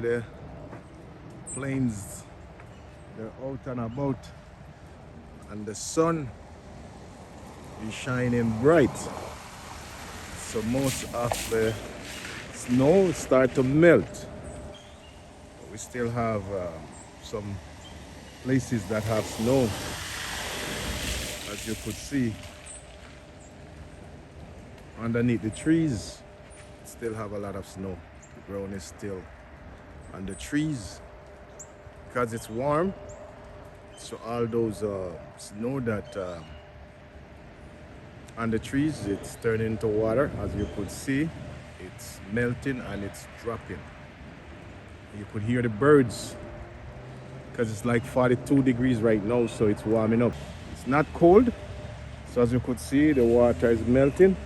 The planes, they're out and about, and the sun is shining bright, so most of the snow start to melt. We still have some places that have snow, as you could see underneath the trees. Still have a lot of snow. The ground is still on the trees because it's warm, so all those snow that on the trees, it's turning into water. As you could see, it's melting and it's dropping. You could hear the birds because it's like 42 degrees right now, so it's warming up. It's not cold, so as you could see, the water is melting.